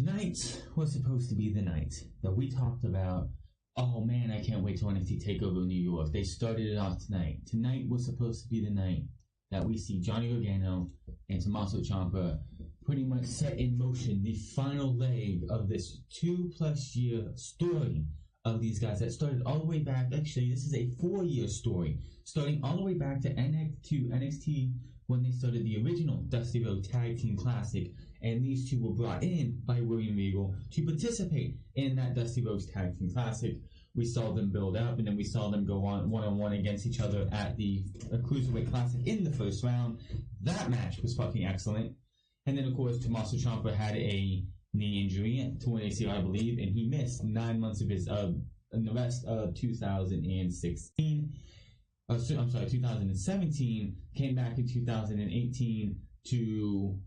Tonight was supposed to be the night that we talked about. Oh man, I can't wait till NXT TakeOver New York. They started it off tonight. Tonight was supposed to be the night that we see Johnny Gargano and Tommaso Ciampa pretty much set in motion the final leg of this 2+ year story of these guys that started all the way back. Actually, this is a 4-year story, starting all the way back to NXT when they started the original Dusty Rhodes Tag Team Classic, and these two were brought in by William Regal to participate in that Dusty Rhodes Tag Team Classic. We saw them build up, and then we saw them go on one-on-one against each other at the Cruiserweight Classic in the first round. That match was fucking excellent. And then, of course, Tommaso Ciampa had a knee injury, torn ACL, I believe, and he missed 9 months of his in the rest of 2016. 2017, came back in 2018 to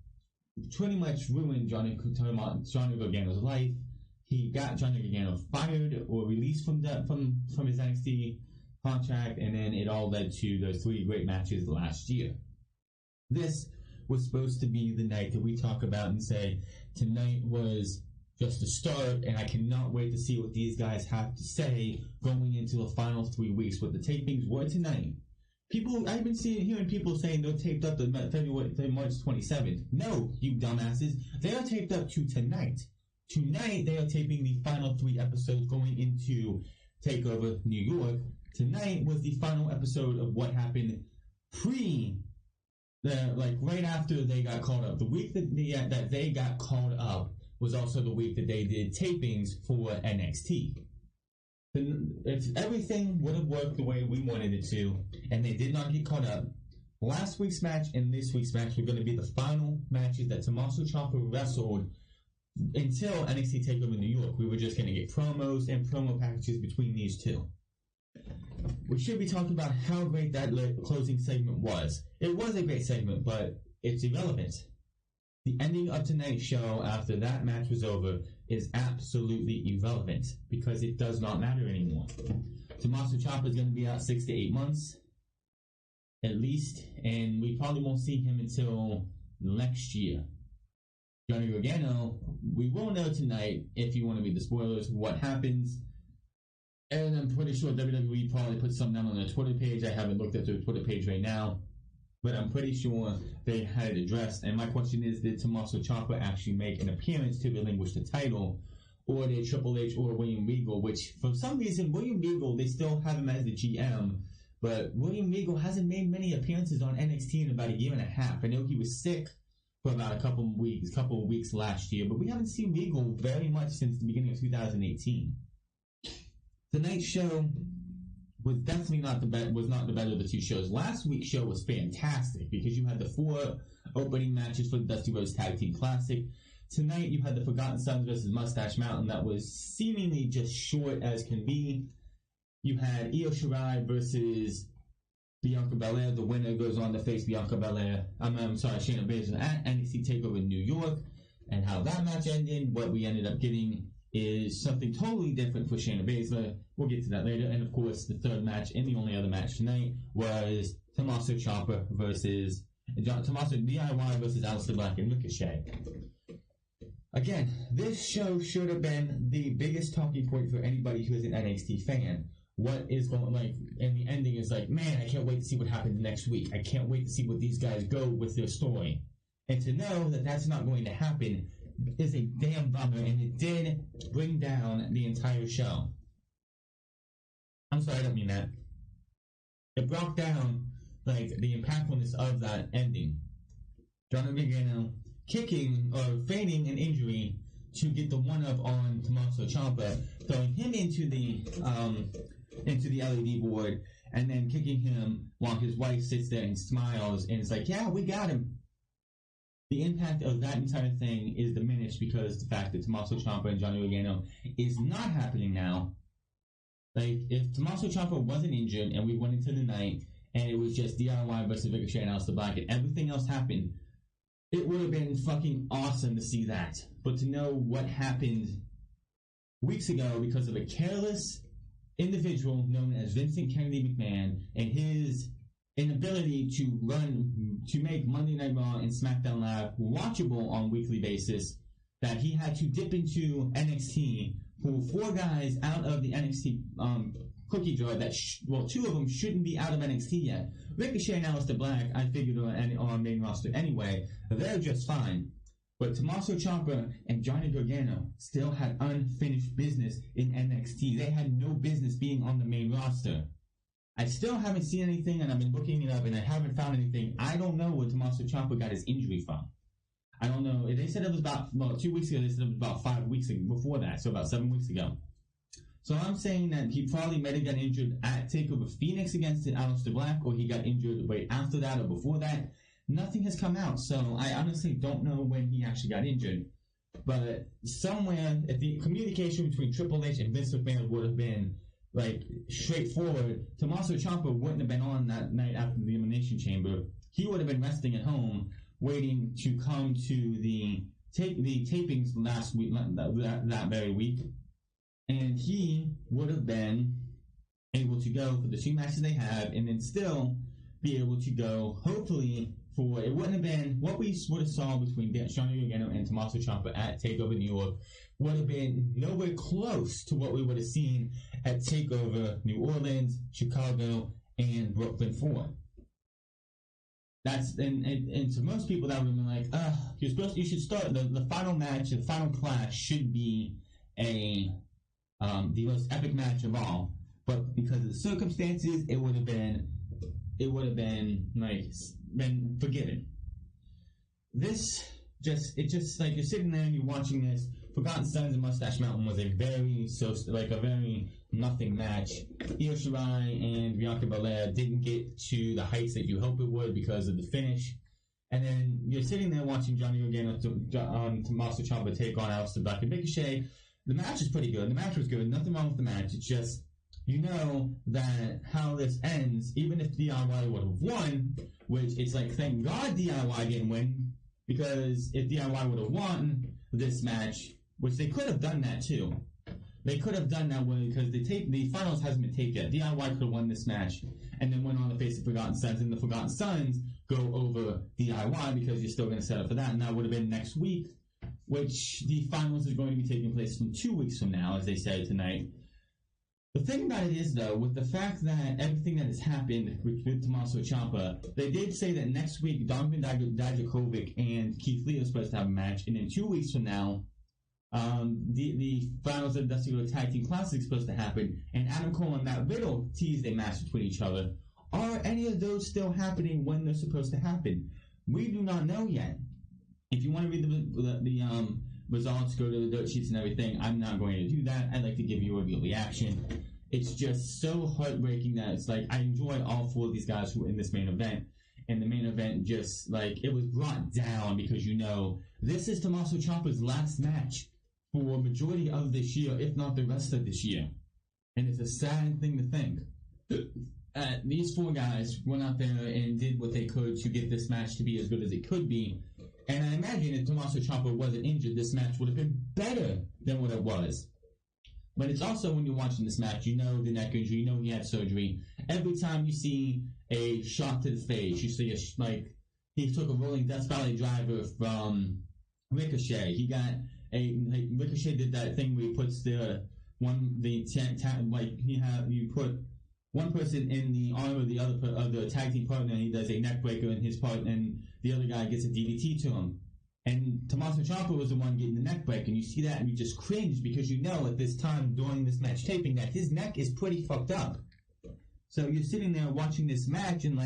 pretty much ruin Johnny Gargano's life. He got Johnny Gargano fired or released from his NXT contract, and then it all led to those 3 great matches last year. This was supposed to be the night that we talk about and say, tonight was just the start, and I cannot wait to see what these guys have to say going into the final 3 weeks. What the tapings were tonight. I've been hearing people saying they're taped up to March 27th. No, you dumbasses. They are taped up to tonight. Tonight, they are taping the final 3 episodes going into TakeOver New York. Tonight was the final episode of what happened right after they got called up. The week that they got called up was also the week that they did tapings for NXT. If everything would have worked the way we wanted it to, and they did not get caught up, last week's match and this week's match were going to be the final matches that Tommaso Ciampa wrestled until NXT TakeOver New York. We were just going to get promos and promo packages between these two. We should be talking about how great that closing segment was. It was a great segment, but it's irrelevant. The ending of tonight's show after that match was over is absolutely irrelevant because it does not matter anymore. Tommaso Ciampa is going to be out 6 to 8 months at least, and we probably won't see him until next year. Johnny Gargano, we will know tonight, if you want to read the spoilers, what happens. And I'm pretty sure WWE probably put something down on their Twitter page. I haven't looked at their Twitter page right now, but I'm pretty sure they had it addressed. And my question is, did Tommaso Ciampa actually make an appearance to relinquish the title? Or did Triple H or William Regal, which for some reason, William Regal, they still have him as the GM, but William Regal hasn't made many appearances on NXT in about 1.5 years. I know he was sick for about a couple of weeks last year, but we haven't seen Regal very much since the beginning of 2018. Tonight's show was definitely not the better of the 2 shows. Last week's show was fantastic because you had the 4 opening matches for the Dusty Rhodes Tag Team Classic. Tonight you had the Forgotten Sons versus Mustache Mountain that was seemingly just short as can be. You had Io Shirai versus Bianca Belair. The winner goes on to face Bianca Belair. Shayna Baszler at NXT TakeOver New York. And how that match ended, what we ended up getting is something totally different for Shayna Baszler. We'll get to that later. And of course, the third match and the only other match tonight was Tommaso Ciampa versus Tommaso DIY versus Aleister Black and Ricochet. Again, this show should have been the biggest talking point for anybody who is an NXT fan. What is going and the ending is like, man, I can't wait to see what happens next week. I can't wait to see what these guys go with their story. And to know that that's not going to happen is a damn bummer, and it did bring down the entire show. I'm sorry, I don't mean that. It brought down the impactfulness of that ending. Johnny Gargano kicking or feigning an injury to get the one-up on Tommaso Ciampa, throwing him into the LED board, and then kicking him while his wife sits there and smiles, and it's like, yeah, we got him. The impact of that entire thing is diminished because the fact that Tommaso Ciampa and Johnny Gargano is not happening now. If Tommaso Ciampa wasn't injured and we went into the night and it was just DIY versus Ricochet and Aleister Black and everything else happened, it would have been fucking awesome to see that. But to know what happened weeks ago because of a careless individual known as Vincent Kennedy McMahon and his inability to make Monday Night Raw and SmackDown Live watchable on a weekly basis, that he had to dip into NXT, pull 4 guys out of the NXT cookie jar that, two of them shouldn't be out of NXT yet. Ricochet and Aleister Black, I figured on main roster anyway, they're just fine. But Tommaso Ciampa and Johnny Gargano still had unfinished business in NXT. They had no business being on the main roster. I still haven't seen anything, and I've been looking it up, and I haven't found anything. I don't know where Tommaso Ciampa got his injury from. I don't know. They said it was about 2 weeks ago. They said it was about 5 weeks ago, before that, so about 7 weeks ago. So I'm saying that he probably might have got injured at TakeOver Phoenix against Aleister Black, or he got injured right after that or before that. Nothing has come out, so I honestly don't know when he actually got injured. But somewhere, if the communication between Triple H and Vince McMahon would have been straightforward, Tommaso Ciampa wouldn't have been on that night after the Elimination Chamber. He would have been resting at home, waiting to come to the tapings last week, that very week, and he would have been able to go for the 2 matches they have, and then still be able to go, hopefully, for it wouldn't have been what we would have saw between Johnny Gargano and Tommaso Ciampa at TakeOver New York would have been nowhere close to what we would have seen at TakeOver New Orleans, Chicago, and Brooklyn 4. That's and to most people that would have been like, you should start the final match, the final clash should be the most epic match of all. But because of the circumstances, it would have been forgiven. This just like you're sitting there and you're watching this. Forgotten Sons and Mustache Mountain was a very nothing match. Io Shirai and Bianca Belair didn't get to the heights that you hope it would because of the finish. And then you're sitting there watching Johnny Gargano Tommaso Ciampa take on Aleister Black and Ricochet. The match is pretty good. The match was good. Nothing wrong with the match. It's just, you know that how this ends, even if DIY would have won, which it's like, thank God DIY didn't win, because if DIY would have won this match, which they could have done that too. They could have done that because the finals hasn't been taped yet. DIY could have won this match and then went on to face the Forgotten Sons, and the Forgotten Sons go over DIY because you're still going to set up for that, and that would have been next week, which the finals is going to be taking place from 2 weeks from now, as they said tonight. The thing about it is, though, with the fact that everything that has happened with Tommaso Ciampa, they did say that next week Donovan Dijakovic and Keith Lee are supposed to have a match, and then 2 weeks from now, the finals of the WrestleMania Tag Team Classic is supposed to happen, and Adam Cole and Matt Riddle teased a match between each other. Are any of those still happening when they're supposed to happen? We do not know yet. If you want to read the results, go to the dirt sheets and everything. I'm not going to do that. I'd like to give you a real reaction. It's just so heartbreaking that it's like I enjoy all 4 of these guys who were in this main event, and the main event just like it was brought down because this is Tommaso Ciampa's last match for a majority of this year, if not the rest of this year, and it's a sad thing to think. These 4 guys went out there and did what they could to get this match to be as good as it could be. And I imagine if Tommaso Ciampa wasn't injured, this match would have been better than what it was. But it's also, when you're watching this match, you know the neck injury, you know he had surgery. Every time you see a shot to the face, you see he took a rolling Death Valley driver from Ricochet. Ricochet did that thing where he puts you put one person in the arm of the other of the tag team partner, and he does a neck breaker in his part, and the other guy gets a DDT to him. And Tommaso Ciampa was the one getting the neck break, and you see that and you just cringe because you know at this time during this match taping that his neck is pretty fucked up. So you're sitting there watching this match and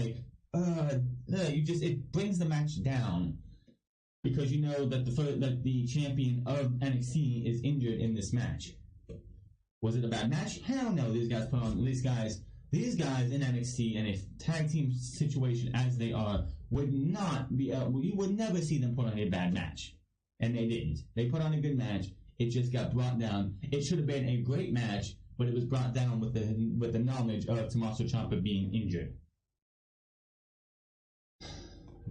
it brings the match down because you know that the champion of NXT is injured in this match. Was it a bad match? Hell no. These guys in NXT in a tag team situation as they are would not be. You would never see them put on a bad match, and they didn't. They put on a good match. It just got brought down. It should have been a great match, but it was brought down with the knowledge of Tommaso Ciampa being injured.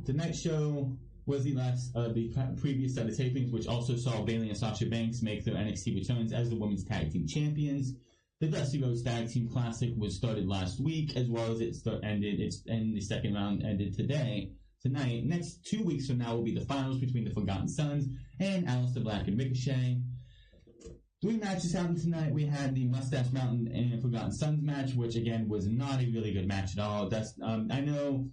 Tonight's show was the last of the previous set of tapings, which also saw Bayley and Sasha Banks make their NXT returns as the Women's Tag Team Champions. The Dusty Rhodes Tag Team Classic was started last week, as well as the second round ended today. tonight. Next 2 weeks from now will be the finals between the Forgotten Sons and Aleister Black and Ricochet. 3 matches happened tonight. We had the Mustache Mountain and Forgotten Sons match, which again was not a really good match at all. That's I know.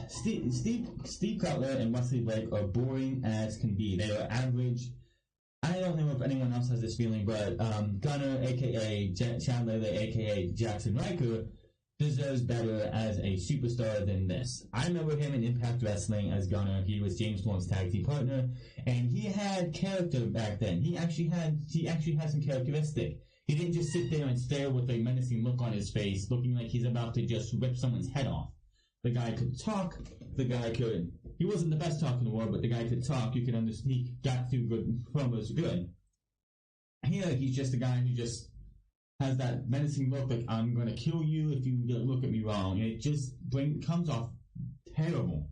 Steve Cutler and Wesley Blake are boring as can be. They are average. I don't know if anyone else has this feeling, but Gunner, aka Chad Lele, aka Jackson Riker, deserves better as a superstar than this. I remember him in Impact Wrestling as Gunner. He was James Storm's tag team partner, and he had character back then. He actually had some characteristic. He didn't just sit there and stare with a menacing look on his face, looking like he's about to just rip someone's head off. The guy could talk. He wasn't the best talker in the world, but the guy could talk. You could understand. He got through good promos good. Here, he's just a guy who just has that menacing look, like, I'm going to kill you if you look at me wrong. And it just comes off terrible.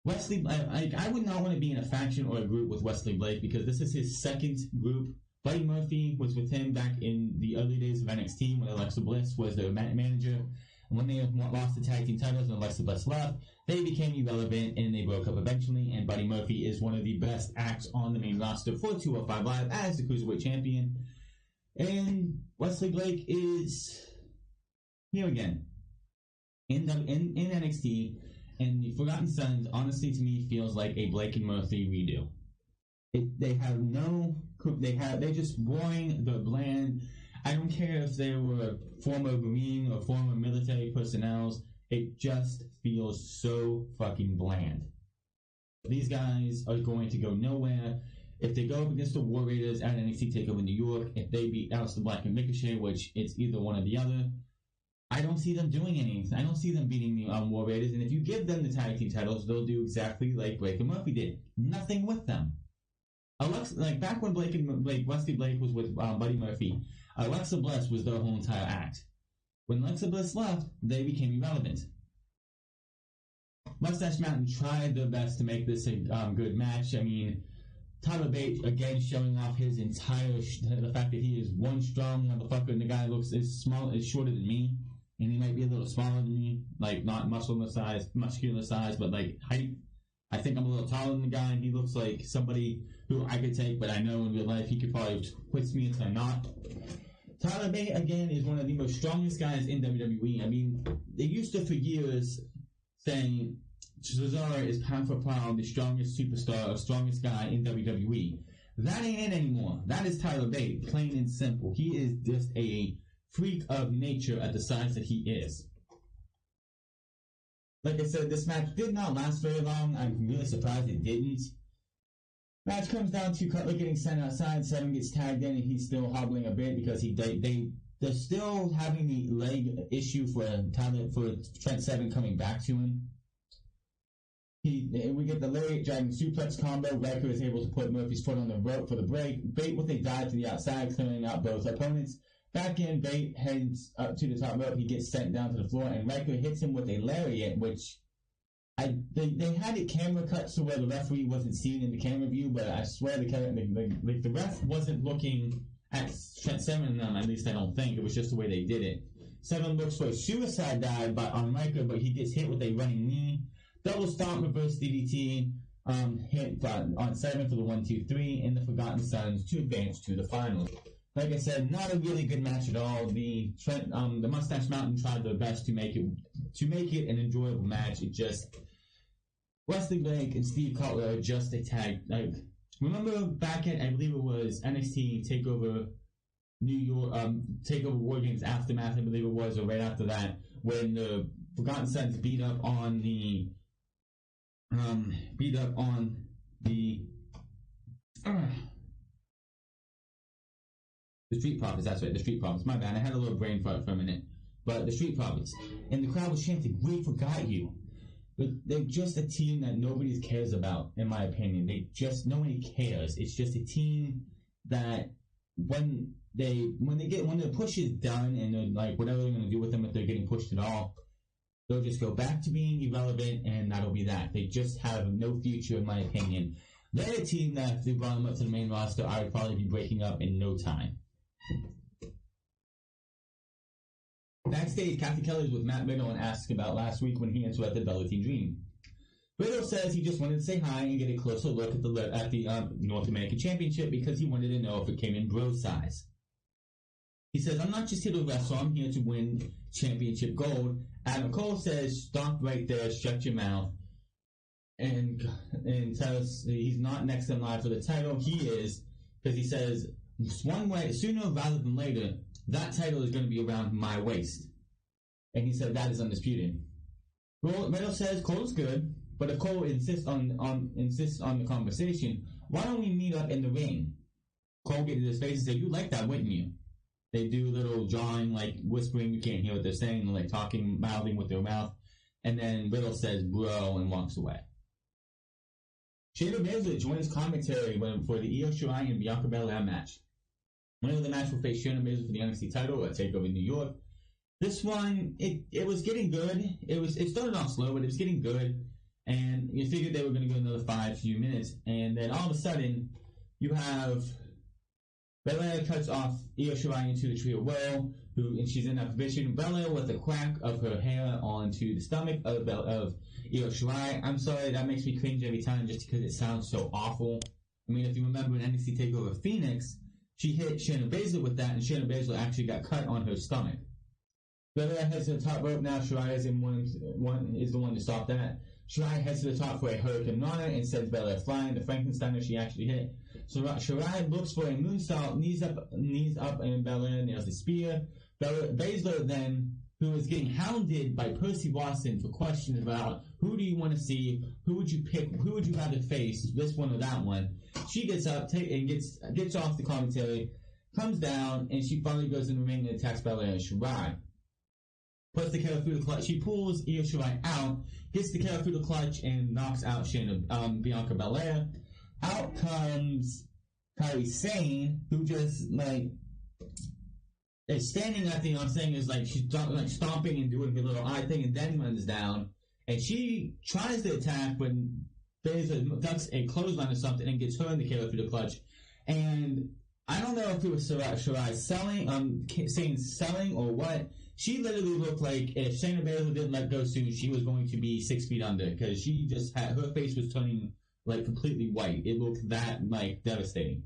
Wesley, I would not want to be in a faction or a group with Wesley Blake because this is his second group. Buddy Murphy was with him back in the early days of NXT when Alexa Bliss was their manager. And when they lost the tag team titles and Alexa Bliss left, they became irrelevant and they broke up eventually. And Buddy Murphy is one of the best acts on the main roster for 205 Live as the Cruiserweight Champion. And Wesley Blake is here again in NXT. And the Forgotten Sons, honestly, to me, feels like a Blake and Murphy redo. They're just boring, they're bland. I don't care if they were former Marine or former military personnel. It just feels so fucking bland. These guys are going to go nowhere. If they go up against the War Raiders at NXT TakeOver New York, if they beat Aleister Black and Ricochet, which it's either one or the other, I don't see them doing anything. I don't see them beating the War Raiders. And if you give them the tag team titles, they'll do exactly like Blake and Murphy did. Nothing with them. Back when Wesley Blake was with Buddy Murphy, Alexa Bliss was their whole entire act. When Alexa Bliss left, they became irrelevant. Mustache Mountain tried their best to make this a good match. I mean, Tyler Bate again showing off his entire the fact that he is one strong motherfucker, and the guy is shorter than me, and he might be a little smaller than me, like not muscular size, but like height. I think I'm a little taller than the guy, and he looks like somebody who I could take, but I know in real life he could probably twist me into a knot. Tyler Bate, again, is one of the most strongest guys in WWE. I mean, they used to, for years, saying Cesaro is pound for pound the strongest superstar or strongest guy in WWE. That ain't it anymore. That is Tyler Bate, plain and simple. He is just a freak of nature at the size that he is. Like I said, this match did not last very long. I'm really surprised it didn't. Match comes down to Cutler getting sent outside. Seven gets tagged in, and he's still hobbling a bit because they're still having the leg issue for Trent Seven coming back to him. We get the lariat dragon suplex combo. Riker is able to put Murphy's foot on the rope for the break. Bate with a dive to the outside, clearing out both opponents. Back in, Bate heads up to the top rope. He gets sent down to the floor, and Riker hits him with a lariat, which they had it camera cut so where the referee wasn't seen in the camera view, but I swear the ref wasn't looking at Trent Seven and them. At least I don't think it was just the way they did it. Seven looks for a suicide dive on Riker, but he gets hit with a running knee. Double stomp, reverse DDT, hit on Seven for the 1-2-3, and the Forgotten Sons to advance to the finals. Like I said, not a really good match at all. The Mustache Mountain tried their best to make it an enjoyable match. It just Wesley Blake and Steve Cutler are just a tag. Remember back at I believe it was NXT Takeover New York, Takeover War Games Aftermath. I believe it was, or right after that, when the Forgotten Sons beat up on the Street Profits, that's right, the Street Profits. My bad, I had a little brain fart for a minute. But the Street Profits. And the crowd was chanting, "We forgot you." But they're just a team that nobody cares about, in my opinion. Nobody cares. It's just a team that when the push is done and they're like, whatever they're going to do with them if they're getting pushed at all, they'll just go back to being irrelevant, and that'll be that. They just have no future, in my opinion. They're a team that if they brought them up to the main roster, I would probably be breaking up in no time. Backstage, Kathy Kelly was with Matt Riddle and asked about last week when he interrupted Velveteen Dream. Riddle says he just wanted to say hi and get a closer look at the North American Championship because he wanted to know if it came in bro size. He says, I'm not just here to wrestle, I'm here to win championship gold. Adam Cole says, stop right there, shut your mouth, and tell us he's not next in line for the title. He is, because he says, one way, sooner rather than later, that title is going to be around my waist. And he said that is undisputed. Riddle says Cole's good, but if Cole insists on the conversation, why don't we meet up in the ring? Cole gets in his face and said, you like that, wouldn't you? They do a little jawing, like whispering, you can't hear what they're saying, like talking, mouthing with their mouth. And then Riddle says, bro, and walks away. Shayna Baszler joins commentary for the Io Shirai and Bianca Belair match. Winner of the match will face Shayna Baszler for the NXT title at TakeOver New York. This one, it was getting good. It started off slow, but it was getting good. And you figured they were going to go another 5 few minutes. And then all of a sudden, you have Belair cuts off Io Shirai into the Tree of Woe, and she's in that position. Belair with a crack of her hair onto the stomach of Io Shirai. I'm sorry, that makes me cringe every time just because it sounds so awful. I mean, if you remember in NXT TakeOver Phoenix, she hit Shayna Baszler with that, and Shayna Baszler actually got cut on her stomach. Belair heads to the top rope now. Shirai is the one to stop that. Shirai heads to the top for a Hurricane Rana and sends Belair flying. The Frankensteiner she actually hit. So Shirai looks for a moonsault, knees up, and Belair nails the spear. Baszler then, who is getting hounded by Percy Watson for questions about who do you want to see, who would you pick, who would you rather face, this one or that one. She gets up and gets off the commentary, comes down, and she finally goes in the ring and attacks Belair and Shirai. Puts the KO through the clutch. She pulls Io Shirai out, gets the KO through the clutch, and knocks out Bianca Belair. Out comes Kairi Sane, who just is standing at the thing, is she's stomping and doing her little eye thing, and then runs down. And she tries to attack, but Baszler ducks a clothesline or something and gets her in the KO through the clutch. And I don't know if it was Shirai selling or what. She literally looked like if Shayna Baszler didn't let go soon, she was going to be 6 feet under, because she just had, her face was turning completely white. It looked that devastating.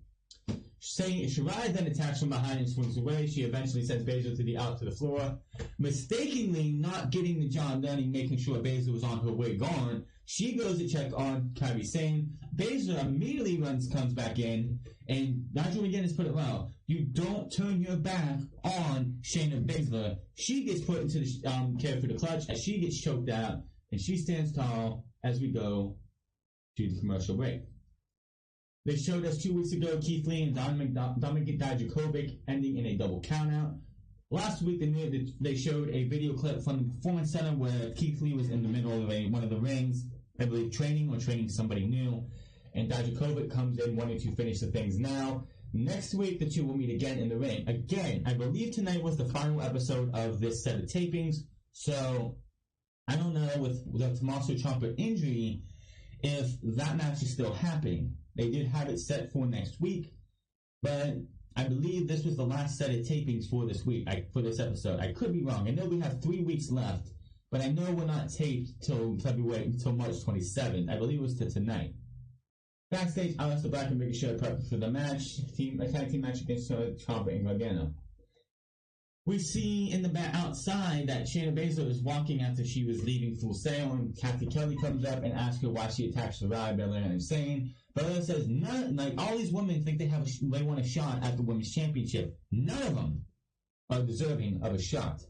Shirai then attacks from behind and swings away. She eventually sends Baszler out to the floor, mistakenly not getting the job done and making sure Baszler was on her way gone. She goes to check on Kairi Sane. Baszler immediately comes back in, and Nigel McGuinness put it well. You don't turn your back on Shayna Baszler. She gets put into the care for the clutch as she gets choked out, and she stands tall as we go to the commercial break. They showed us 2 weeks ago Keith Lee and Dominik Dijakovic ending in a double countout. Last week they showed a video clip from the Performance Center where Keith Lee was in the middle of one of the rings, I believe training somebody new, and Dijakovic comes in wanting to finish the things now. Next week, the two will meet again in the ring. Again, I believe tonight was the final episode of this set of tapings, so I don't know with the Tommaso Ciampa injury if that match is still happening. They did have it set for next week, but I believe this was the last set of tapings for this week, for this episode. I could be wrong. I know we have 3 weeks left, but I know we're not taped till March 27th. I believe it was to tonight. Backstage, Aleister Black and Ricochet Show prepping for the match, a tag team match against Ciampa and Gargano. We see in the back outside that Shayna Baszler is walking after she was leaving Full Sail, and Kathy Kelly comes up and asks her why she attacked Shirai, Belair, and Insane. Belair says, all these women think they want a shot at the Women's Championship. None of them are deserving of a shot.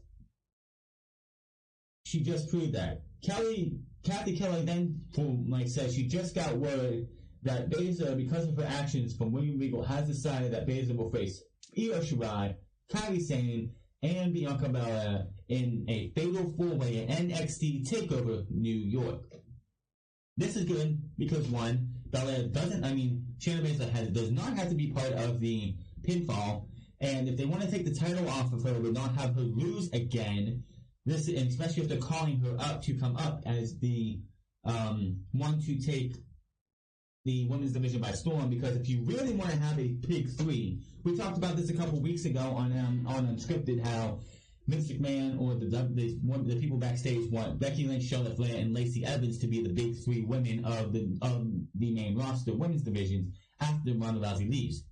She just proved that. Kathy Kelly then says she just got word that Baszler, because of her actions from William Regal, has decided that Baszler will face Io Shirai, Kairi Sane, and Bianca Belair in a fatal 4-way at NXT TakeOver New York. This is good because, one, Shayna Baszler does not have to be part of the pinfall, and if they want to take the title off of her but not have her lose again, and especially if they're calling her up to come up as the one to take the women's division by storm, because if you really want to have a big 3, we talked about this a couple weeks ago on Unscripted, how Vince McMahon or the people backstage want Becky Lynch, Charlotte Flair, and Lacey Evans to be the big three women of the main roster women's divisions after Ronda Rousey leaves.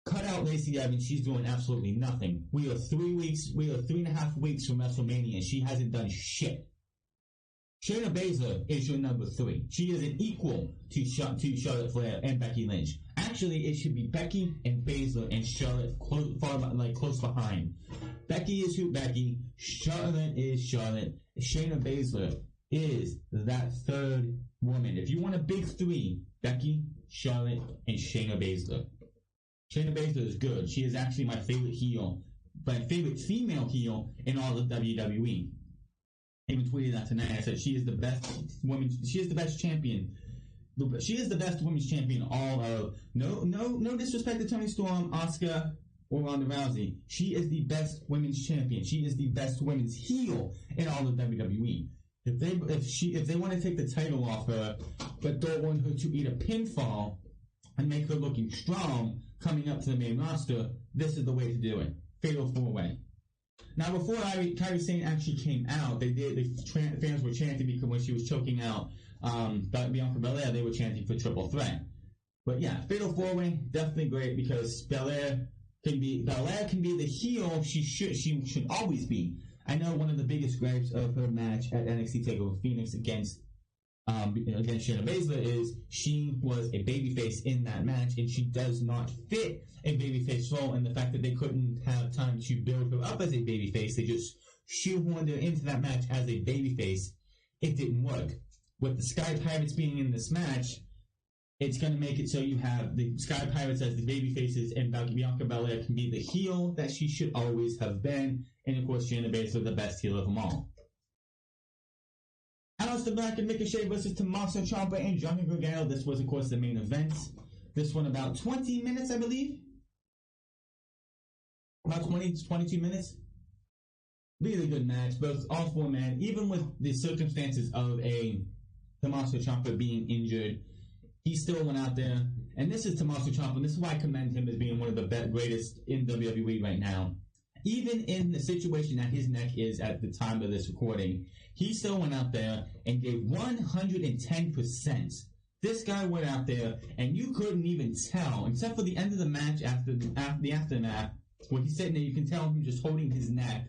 Cut out Lacey Evans, she's doing absolutely nothing. We are 3.5 weeks from WrestleMania, and she hasn't done shit. Shayna Baszler is your number 3. She is an equal to Charlotte Flair and Becky Lynch. Actually, it should be Becky and Baszler and Charlotte close behind. Becky is who Becky, Charlotte is Charlotte, Shayna Baszler is that third woman. If you want a big 3, Becky, Charlotte, and Shayna Baszler. Shayna Baszler is good. She is actually my favorite heel, my favorite female heel in all of WWE. I even tweeted that tonight. I said she is the best woman. She is the best champion. She is the best women's champion. All of no disrespect to Toni Storm, Asuka, or Ronda Rousey. She is the best women's champion. She is the best women's heel in all of WWE. If they want to take the title off her, but don't want her to eat a pinfall and make her looking strong coming up to the main roster, this is the way to do it. Fatal 4-way. Now, before Kairi Sane actually came out, the fans were chanting because when she was choking out Bianca Belair, they were chanting for triple threat. But yeah, Fatal 4-way, definitely great because Belair can be the heel she should always be. I know one of the biggest gripes of her match at NXT TakeOver Phoenix against Shayna Baszler is she was a babyface in that match, and she does not fit a babyface role. And the fact that they couldn't have time to build her up as a babyface, they just shoehorned her into that match as a babyface. It didn't work. With the Sky Pirates being in this match, it's going to make it so you have the Sky Pirates as the babyfaces, and Bianca Belair can be the heel that she should always have been. And of course, Shayna Baszler, the best heel of them all. Aleister Black and Ricochet versus Tommaso Ciampa and Johnny Gargano. This was, of course, the main event. This one about 20 minutes, I believe. About 20 to 22 minutes. Really good match. All 4 men, even with the circumstances of a Tommaso Ciampa being injured, he still went out there. And this is Tommaso Ciampa, and this is why I commend him as being one of the greatest in WWE right now. Even in the situation that his neck is at the time of this recording, he still went out there and gave 110%. This guy went out there, and you couldn't even tell, except for the end of the match after the aftermath, when he's sitting there, you can tell him just holding his neck.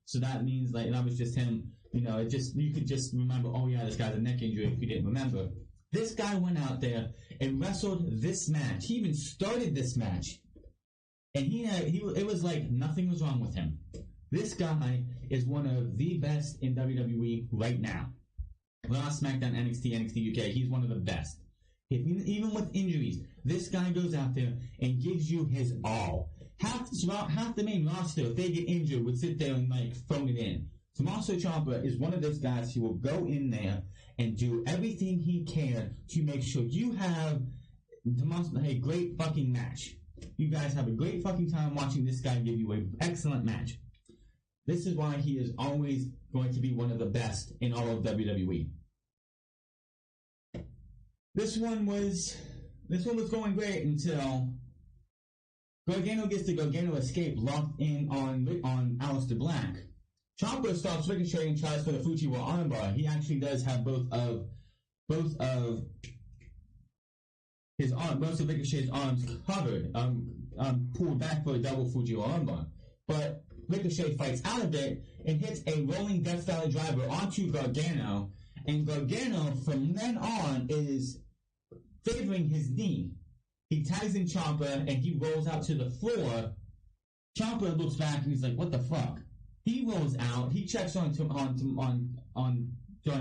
So that means, that was just him, you could just remember, oh yeah, this guy's a neck injury if you didn't remember. This guy went out there and wrestled this match. He even started this match. And it was like nothing was wrong with him. This guy is one of the best in WWE right now. Raw, SmackDown, NXT UK, he's one of the best. Even with injuries, this guy goes out there and gives you his all. Half the main roster, if they get injured, would sit there and phone it in. Tommaso Ciampa is one of those guys who will go in there and do everything he can to make sure you have a great fucking match. You guys have a great fucking time watching this guy give you an excellent match. This is why he is always going to be one of the best in all of WWE. This one was going great until Gargano gets the Gargano escape locked in on Aleister Black. Ciampa stops Ricochet and tries for the Fujiwara armbar. He actually does have both of Ricochet's arms covered, pulled back for a double Fujiwara armbar. But Ricochet fights out of it and hits a rolling Death Valley driver onto Gargano, and Gargano from then on is favoring his knee. He tags in Ciampa and he rolls out to the floor. Ciampa looks back and he's like, "What the fuck?" He rolls out. He checks on Johnny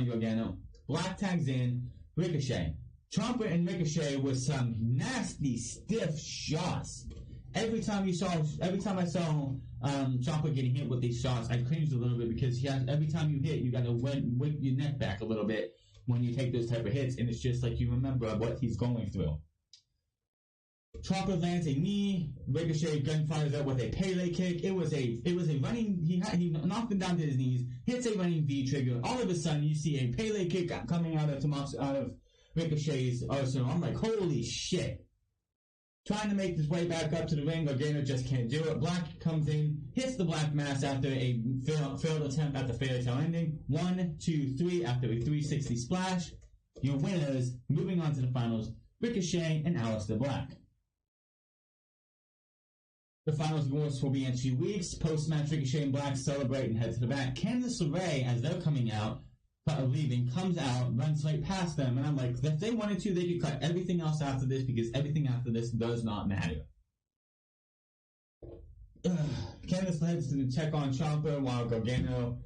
Gargano. Black tags in Ricochet. Ciampa and Ricochet with some nasty, stiff shots. Every time I saw Ciampa getting hit with these shots, I cringed a little bit because every time you hit, you got to whip your neck back a little bit when you take those type of hits, and it's just like you remember what he's going through. Ciampa lands a knee. Ricochet gunfires up with a Pele kick. It was a running. He knocked him down to his knees. Hits a running V trigger. All of a sudden, you see a Pele kick coming out of Ricochet's arsenal. I'm like, holy shit! Trying to make his way back up to the ring. Gargano just can't do it. Black comes in, hits the Black Mass after a failed attempt at the fairy tale ending. 1, 2, 3 after a 360 splash. Your winners, moving on to the finals, Ricochet and Aleister Black. The finals will be in 2 weeks. Post-match, Ricochet and Black celebrate and head to the back. Candice LeRae, as they're coming out, leaving, comes out, runs right past them, and I'm like, if they wanted to, they could cut everything else after this, because everything after this does not matter. Candice heads to check on Ciampa while Gargano,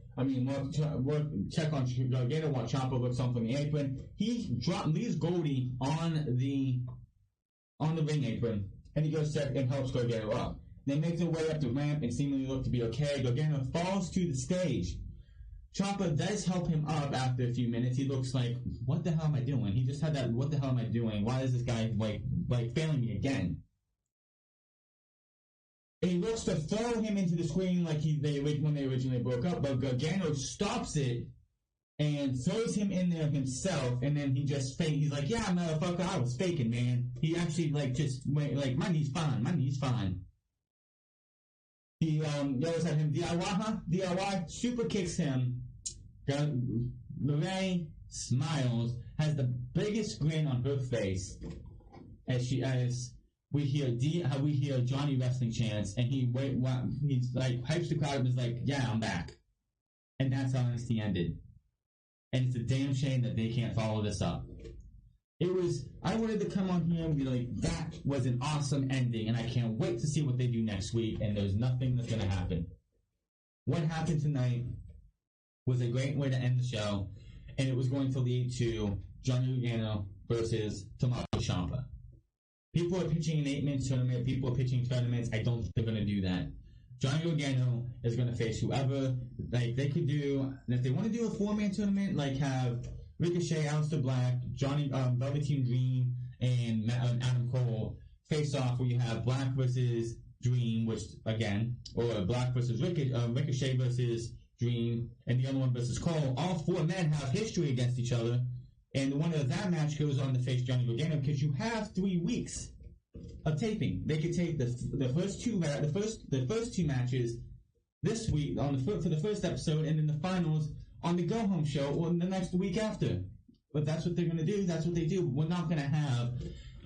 check on Gargano while Ciampa looks on from the apron. He leaves Goldie on the ring apron, and he goes check and helps Gargano up. They make their way up the ramp and seemingly look to be okay. Gargano falls to the stage. Ciampa does help him up after a few minutes. He looks like, what the hell am I doing? He just had that, what the hell am I doing? Why is this guy like failing me again? And he looks to throw him into the screen like when they originally broke up, but Gargano stops it and throws him in there himself, and then he just he's like, yeah, motherfucker, I was faking, man. He actually my knee's fine. He yells at him, DIY, huh? DIY, super kicks him. LeRae smiles, has the biggest grin on her face as we hear Johnny Wrestling chants, and he's like hypes the crowd and is like, yeah, I'm back. And that's how NXT ended. And it's a damn shame that they can't follow this up. I wanted to come on here and be like, that was an awesome ending, and I can't wait to see what they do next week, and there's nothing that's going to happen. What happened tonight was a great way to end the show, and it was going to lead to Johnny Gargano versus Tommaso Ciampa. People are pitching an 8-man tournament, people are pitching tournaments. I don't think they're going to do that. Johnny Gargano is going to face whoever. Like, they could do, if they want to do a 4-man tournament, like have Ricochet, Aleister Black, Johnny, Velveteen Dream, and Adam Cole face off, where you have Black versus Dream, which, again, or Black versus Ricochet versus Dream, and the other one versus Cole. All 4 men have history against each other, and the winner of that match goes on to face Johnny Gargano, because you have 3 weeks of taping. They could tape the first two matches this week for the first episode, and then the finals on the go home show or the next week after. But that's what they're going to do. That's what they do. We're not going to have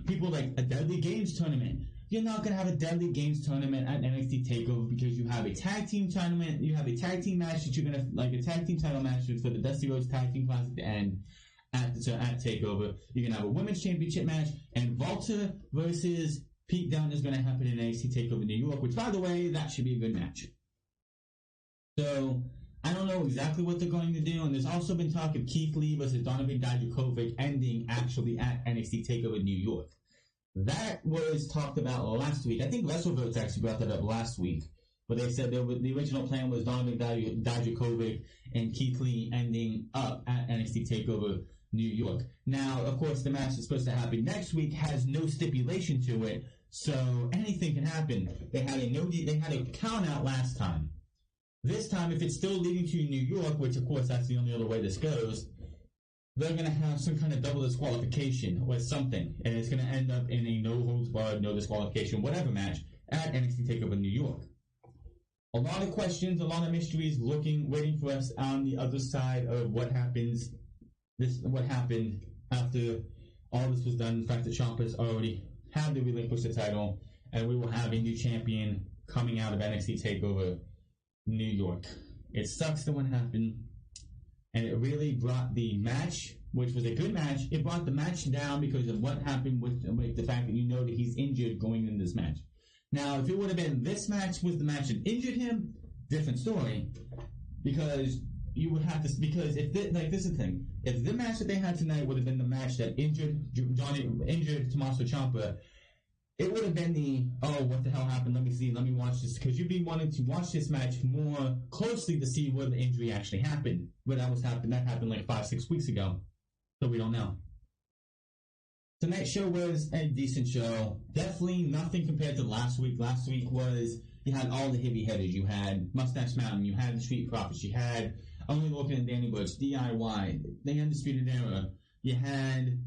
people like a Deadly Games tournament. You're not going to have a Deadly Games tournament at NXT TakeOver, because you have a tag team tournament. You have a tag team match that you're going to, like a tag team title match for the Dusty Rhodes Tag Team Classic to end at TakeOver. You're going to have a women's championship match, and Walter versus Pete Dunne is going to happen in NXT TakeOver New York, which, by the way, that should be a good match. So I don't know exactly what they're going to do, and there's also been talk of Keith Lee versus Donovan Dijakovic ending actually at NXT TakeOver New York. That was talked about last week. I think WrestleVotes actually brought that up last week, but they said the original plan was Donovan Dijakovic and Keith Lee ending up at NXT TakeOver New York. Now, of course, the match that's supposed to happen next week has no stipulation to it, so anything can happen. They had a count out last time. This time, if it's still leading to New York, which of course that's the only other way this goes, they're going to have some kind of double disqualification or something, and it's going to end up in a no-holds-barred, no disqualification, whatever match at NXT TakeOver New York. A lot of questions, a lot of mysteries waiting for us on the other side of what happened after all this was done. In fact, the Ciampa's already had to relinquish the title, and we will have a new champion coming out of NXT TakeOver New York. It sucks that what happened, and it really brought the match, which was a good match, it brought the match down because of what happened with the fact that that he's injured going into this match. Now, if it would have been this match was the match that injured him, different story, because you would have to, because if this is the thing, if the match that they had tonight would have been the match that injured Tommaso Ciampa, it would have been what the hell happened? Let me watch this, because you'd be wanting to watch this match more closely to see where the injury actually happened. But that happened like 5-6 weeks ago, so we don't know. Tonight's show was a decent show. Definitely nothing compared to last week. Last week you had all the heavy hitters. You had Mustache Mountain, you had the Street Profits, you had Only Looking at Danny Bush, DIY, the Undisputed Era. You had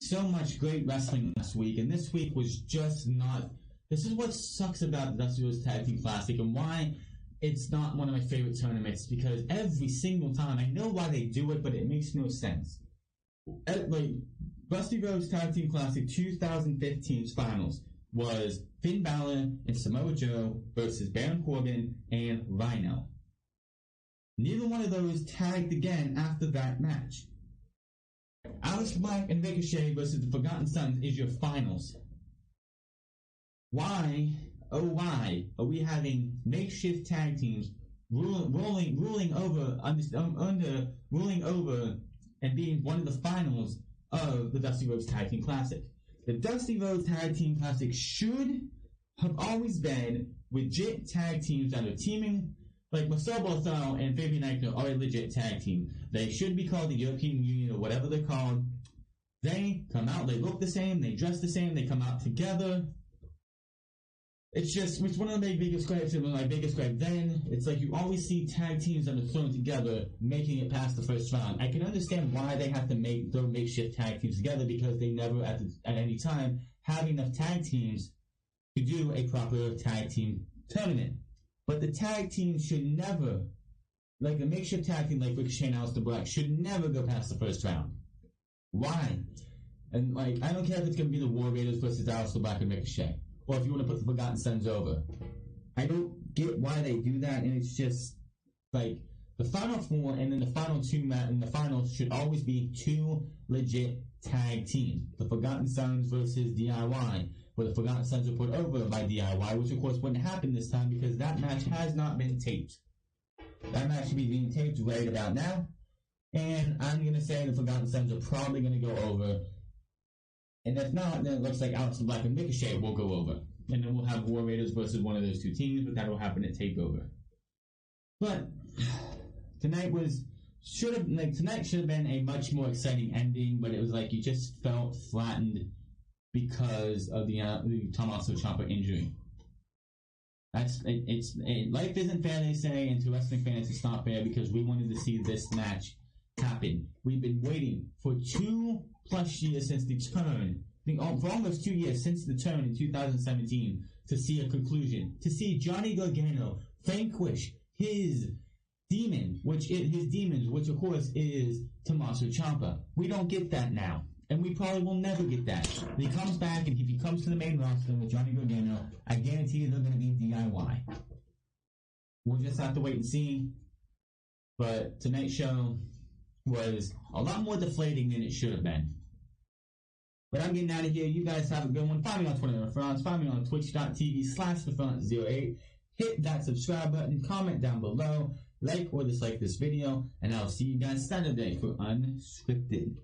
so much great wrestling last week, and this week was just not. This is what sucks about the Dusty Rhodes Tag Team Classic, and why it's not one of my favorite tournaments because every single time, I know why they do it, but it makes no sense. Like, Dusty Rhodes Tag Team Classic 2015's finals was Finn Balor and Samoa Joe versus Baron Corbin and Rhino. Neither one of those tagged again after that match. Aleister Black and Ricochet versus the Forgotten Sons is your finals. Why, oh why, are we having makeshift tag teams ruling over and being one of the finals of the Dusty Rhodes Tag Team Classic? The Dusty Rhodes Tag Team Classic should have always been legit tag teams that are teaming. Like Marcel Barthel and Fabian Aichner are a legit tag team. They should be called the European Union or whatever they're called. They come out, they look the same, they dress the same, they come out together. It's one of my biggest gripes, and my biggest gripe then, it's like you always see tag teams that are thrown together making it past the first round. I can understand why they have to throw makeshift tag teams together because they never at any time have enough tag teams to do a proper tag team tournament. But the tag team should never, like a makeshift tag team like Ricochet and Aleister Black, should never go past the first round. Why? And like, I don't care if it's going to be the War Raiders versus Aleister Black and Ricochet, or if you want to put the Forgotten Sons over. I don't get why they do that, and it's just like the final four and then the final two in the finals should always be two legit tag teams. The Forgotten Sons versus DIY, where the Forgotten Sons were put over by DIY, which of course wouldn't happen this time because that match has not been taped. That match should be being taped right about now, and I'm going to say the Forgotten Sons are probably going to go over. And if not, then it looks like Aleister Black and Ricochet will go over. And then we'll have War Raiders versus one of those two teams, but that will happen at TakeOver. But tonight should have been a much more exciting ending, but it was like you just felt flattened because of the Tommaso Ciampa injury. Life isn't fair, they say, and to wrestling fans it's not fair because we wanted to see this match happen. We've been waiting for 2+ years since the turn, for almost 2 years since the turn in 2017, to see a conclusion, to see Johnny Gargano vanquish his demons, which of course is Tommaso Ciampa. We don't get that now, and we probably will never get that. When he comes back, and if he comes to the main roster with Johnny Gargano, I guarantee they're going to be DIY. We'll just have to wait and see. But tonight's show was a lot more deflating than it should have been. But I'm getting out of here. You guys have a good one. Find me on Twitter, Reference. Find me on twitch.tv/Reference08. Hit that subscribe button. Comment down below. Like or dislike this video. And I'll see you guys Saturday for Unscripted.